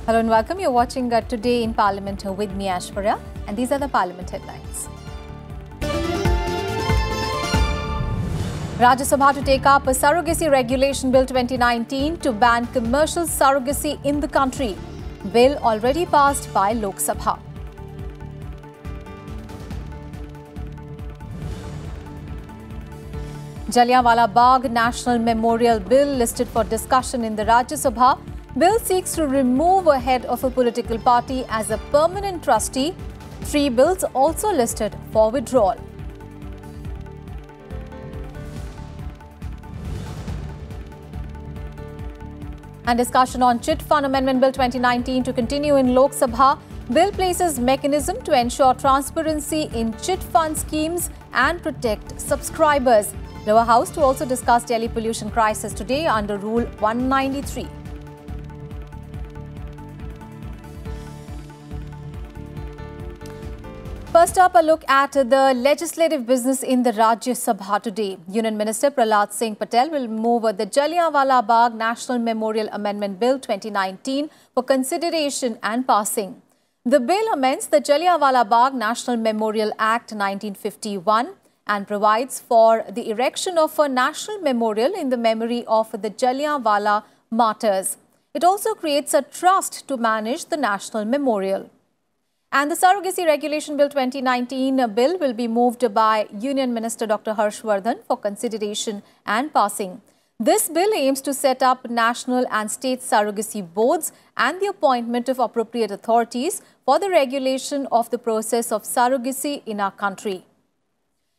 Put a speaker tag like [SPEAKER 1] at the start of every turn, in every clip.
[SPEAKER 1] Hello and welcome. You're watching Today in Parliament with me, Aishwarya, and these are the Parliament headlines. Rajya Sabha to take up a Surrogacy Regulation Bill 2019 to ban commercial surrogacy in the country. Bill already passed by Lok Sabha. Jallianwala Bagh National Memorial Bill listed for discussion in the Rajya Sabha. Bill seeks to remove a head of a political party as a permanent trustee. 3 bills also listed for withdrawal. And discussion on Chit Fund Amendment Bill 2019 to continue in Lok Sabha. Bill places mechanism to ensure transparency in chit fund schemes and protect subscribers. Lower House to also discuss Delhi pollution crisis today under Rule 193. First up, a look at the legislative business in the Rajya Sabha today. Union Minister Prahlad Singh Patel will move the Jallianwala Bagh National Memorial Amendment Bill 2019 for consideration and passing. The bill amends the Jallianwala Bagh National Memorial Act 1951 and provides for the erection of a national memorial in the memory of the Jallianwala martyrs. It also creates a trust to manage the national memorial. And the Surrogacy Regulation Bill 2019 bill will be moved by Union Minister Dr. Harshvardhan for consideration and passing. This bill aims to set up national and state surrogacy boards and the appointment of appropriate authorities for the regulation of the process of surrogacy in our country.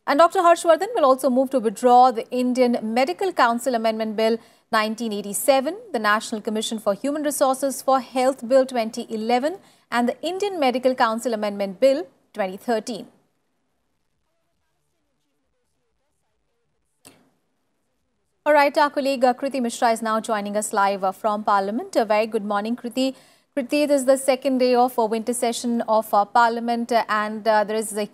[SPEAKER 1] And Dr. Harshvardhan will also move to withdraw the Indian Medical Council Amendment Bill 1987, the National Commission for Human Resources for Health Bill 2011, and the Indian Medical Council Amendment Bill 2013. All right, our colleague Kriti Mishra is now joining us live from Parliament. A very good morning, Kriti. Kriti, this is the second day of a winter session of Parliament and there is a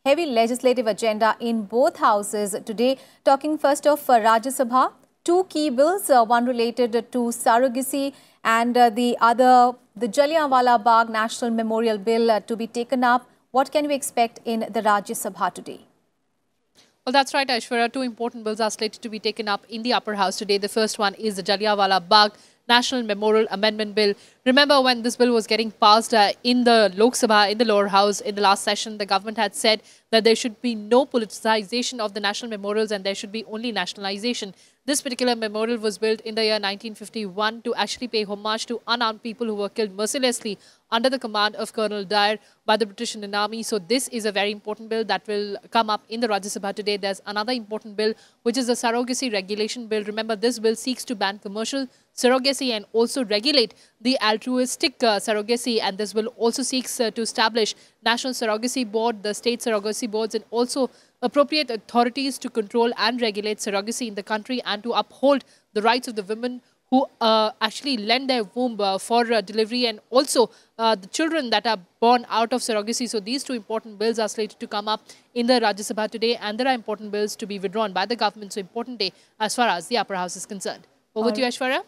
[SPEAKER 1] heavy legislative agenda in both houses today. Talking first of Rajya Sabha, 2 key bills, one related to surrogacy and the other, the Jallianwala Bagh National Memorial Bill to be taken up. What can we expect in the Rajya Sabha today?
[SPEAKER 2] Well, that's right, Aishwarya. 2 important bills are slated to be taken up in the upper house today. The first one is the Jallianwala Bagh National Memorial Amendment Bill. Remember, when this bill was getting passed in the Lok Sabha, in the lower house, in the last session, the government had said that there should be no politicization of the national memorials and there should be only nationalization. This particular memorial was built in the year 1951 to actually pay homage to unarmed people who were killed mercilessly under the command of Colonel Dyer by the British Indian Army. So this is a very important bill that will come up in the Rajya Sabha today. There's another important bill, which is the Surrogacy Regulation Bill. Remember, this bill seeks to ban commercial surrogacy and also regulate the altruistic surrogacy, and this bill also seeks to establish National Surrogacy Board, the state surrogacy boards, and also appropriate authorities to control and regulate surrogacy in the country and to uphold the rights of the women who actually lend their womb for delivery, and also the children that are born out of surrogacy. So these 2 important bills are slated to come up in the Rajya Sabha today, and there are important bills to be withdrawn by the government. So important day as far as the upper house is concerned. Over to you, Aishwarya.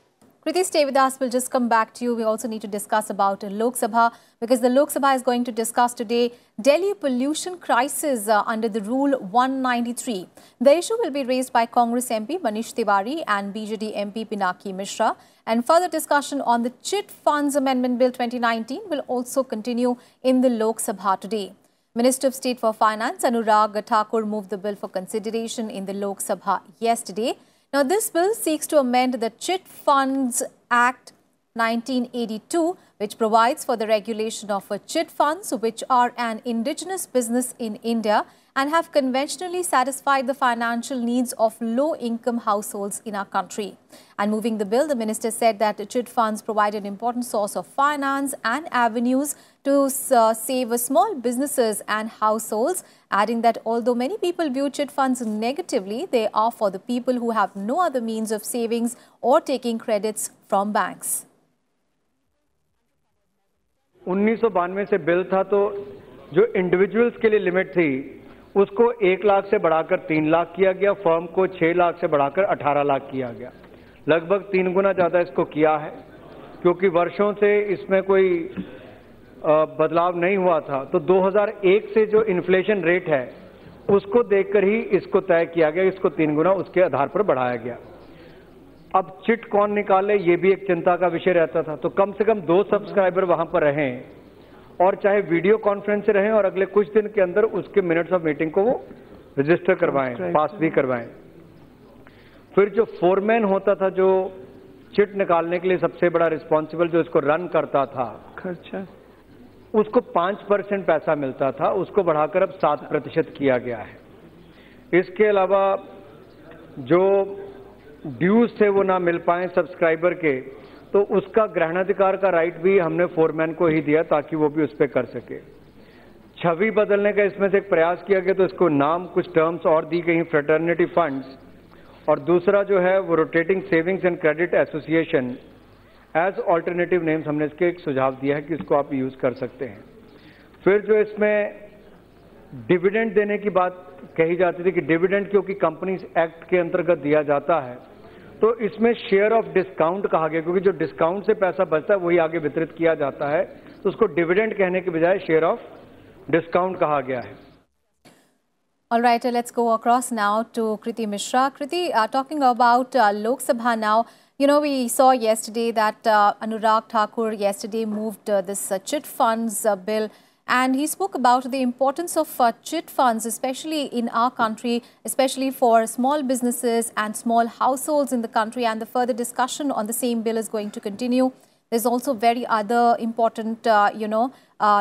[SPEAKER 1] Kriti, stay with us. We'll just come back to you. We also need to discuss about Lok Sabha because the Lok Sabha is going to discuss today Delhi pollution crisis under the Rule 193. The issue will be raised by Congress MP Manish Tiwari and BJD MP Pinaki Mishra. And further discussion on the Chit Funds Amendment Bill 2019 will also continue in the Lok Sabha today. Minister of State for Finance Anurag Thakur moved the bill for consideration in the Lok Sabha yesterday. Now, this bill seeks to amend the Chit Funds Act 1982, which provides for the regulation of chit funds, which are an indigenous business in India and have conventionally satisfied the financial needs of low-income households in our country. And moving the bill, the minister said that chit funds provide an important source of finance and avenues to save small businesses and households, adding that although many people view chit funds negatively, they are for the people who have no other means of savings or taking credits from banks.
[SPEAKER 3] 1992 से bill था तो जो individuals के लिए limit थी उसको 1 लाख से बढ़ाकर 3 लाख किया गया, फर्म को 6 लाख से बढ़ाकर 18 लाख किया गया, लगभग 3 गुना ज़्यादा इसको किया है। क्योंकि वर्षों से इसमें कोई बदलाव नहीं हुआ था, तो 2001 से जो इन्फ्लेशन रेट है उसको देखकर ही इसको तय किया गया, इसको 3 गुना उसके आधार पर बढ़ाया गया। अब चिट कौन निकाले ये भी एक चिंता का विषय रहता था, तो कम से कम 2 सब्सक्राइबर वहां पर रहें और चाहे वीडियो कॉन्फ्रेंस से रहें और अगले कुछ दिन के अंदर उसके मिनट्स ऑफ मीटिंग को वो रजिस्टर करवाएं, पास भी करवाएं। फिर जो फोरमैन होता था, जो चिट निकालने के लिए सबसे बड़ा रिस्पॉन्सिबल जो इसको रन करता था, खर्चा, उसको 5% पैसा मिलता था, उसको बढ़ाकर अब 7% किया गया है। इसके अलावा जो ड्यूज थे वो ना मिल पाए सब्सक्राइबर के, तो उसका ग्रहणाधिकार का राइट भी हमने फोरमैन को ही दिया ताकि वो भी उस पर कर सके। छवि बदलने का इसमें से एक प्रयास किया गया, तो इसको नाम कुछ टर्म्स और दी गई, फ्रेटर्निटी फंड्स, और दूसरा जो है वो rotating savings and credit association as alternative names, हमने इसके एक सुझाव दिया है कि इसको आप यूज कर सकते हैं। फिर जो इसमें डिविडेंड देने की बात कही जाती थी कि डिविडेंड क्योंकि कंपनीज एक्ट के अंतर्गत दिया जाता है, तो इसमें शेयर ऑफ डिस्काउंट कहा गया, क्योंकि जो डिस्काउंट से पैसा बचता है वही आगे वितरित किया जाता है, तो उसको डिविडेंड कहने के बजाय शेयर ऑफ डिस्काउंट कहा गया है।
[SPEAKER 1] All right, let's go across now to Kriti Mishra. Kriti, talking about Lok Sabha now, you know, we saw yesterday that Anurag Thakur yesterday moved this chit funds bill, and he spoke about the importance of chit funds, especially in our country, especially for small businesses and small households in the country, and the further discussion on the same bill is going to continue. There's also very other important,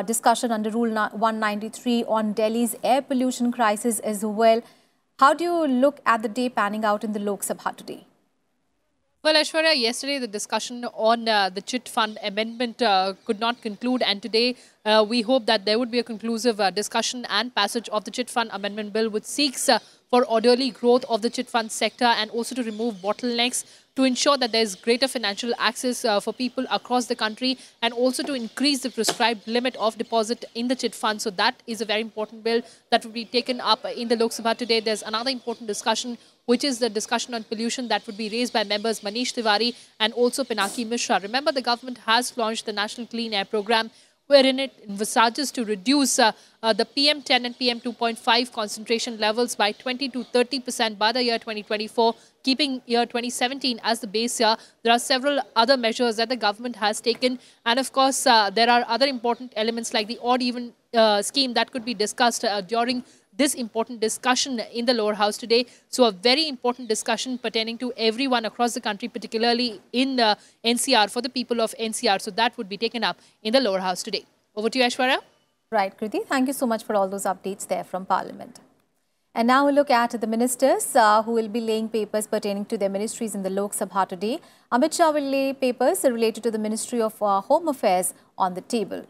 [SPEAKER 1] discussion under Rule 193 on Delhi's air pollution crisis as well. How do you look at the day panning out in the Lok Sabha today?
[SPEAKER 2] Well, Aishwarya, yesterday the discussion on the chit fund amendment could not conclude, and today we hope that there would be a conclusive discussion and passage of the chit fund amendment bill, which seeks for orderly growth of the chit fund sector and also to remove bottlenecks to ensure that there is greater financial access for people across the country, and also to increase the prescribed limit of deposit in the chit fund. So that is a very important bill that will be taken up in the Lok Sabha today. There's another important discussion, which is the discussion on pollution that would be raised by members Manish Tiwari and also Pinaki Mishra. Remember, the government has launched the National Clean Air Programme, wherein it envisages to reduce the PM10 and PM2.5 concentration levels by 20 to 30% by the year 2024, keeping year 2017 as the base year. There are several other measures that the government has taken, and of course there are other important elements like the odd-even scheme that could be discussed during this important discussion in the lower house today. So a very important discussion pertaining to everyone across the country, particularly in NCR, for the people of NCR. So that would be taken up in the lower house today. Over to you, Aishwarya.
[SPEAKER 1] Right, Kriti. Thank you so much for all those updates there from Parliament. And now we'll look at the ministers who will be laying papers pertaining to their ministries in the Lok Sabha today. Amit Shah will lay papers related to the Ministry of Home Affairs on the table.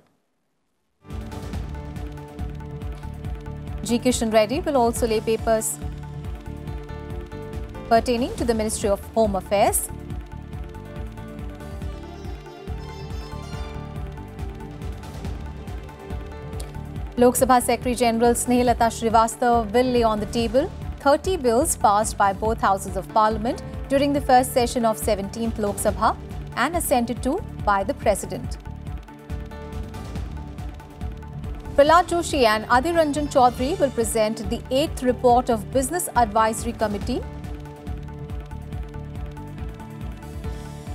[SPEAKER 1] G. Kishan Reddy will also lay papers pertaining to the Ministry of Home Affairs. Lok Sabha Secretary General Snehalata Srivastava will lay on the table 30 bills passed by both houses of Parliament during the first session of 17th Lok Sabha and assented to by the President. Prahlad Joshi and Adhir Ranjan Chaudhary will present the 8th report of Business Advisory Committee.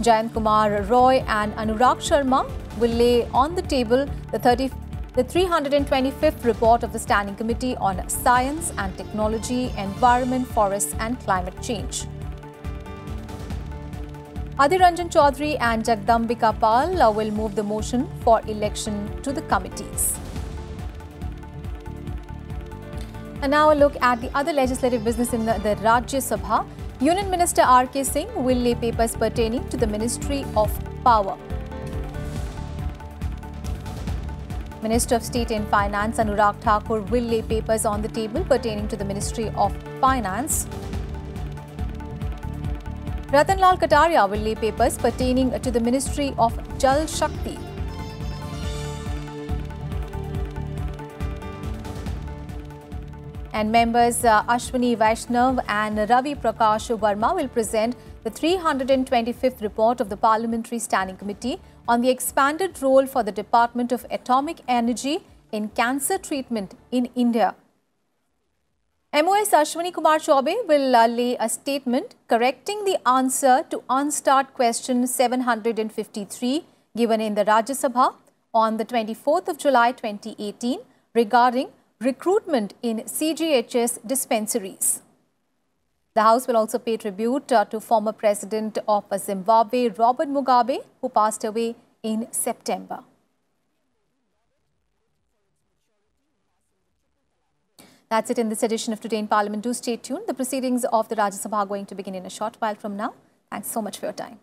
[SPEAKER 1] Jayant Kumar Roy and Anurag Sharma will lay on the table the 325th report of the Standing Committee on Science and Technology, Environment, Forests and Climate Change. Adhir Ranjan Chaudhary and Jagdambika Pal will move the motion for election to the committees. And now a look at the other legislative business in the Rajya Sabha. Union Minister R.K. Singh will lay papers pertaining to the Ministry of Power. Minister of State and Finance Anurag Thakur will lay papers on the table pertaining to the Ministry of Finance. Ratan Lal Kataria will lay papers pertaining to the Ministry of Jal Shakti. And members Ashwini Vaishnav and Ravi Prakash Verma will present the the 325th report of the Parliamentary Standing Committee on the expanded role for the Department of Atomic Energy in cancer treatment in India. MOS Ashwini Kumar Chaubey will lay a statement correcting the answer to Unstart question 753 given in the Rajya Sabha on the 24th of July 2018 regarding recruitment in CGHS dispensaries. The House will also pay tribute to former President of Zimbabwe, Robert Mugabe, who passed away in September. That's it in this edition of Today in Parliament. Do stay tuned. The proceedings of the Rajya Sabha are going to begin in a short while from now. Thanks so much for your time.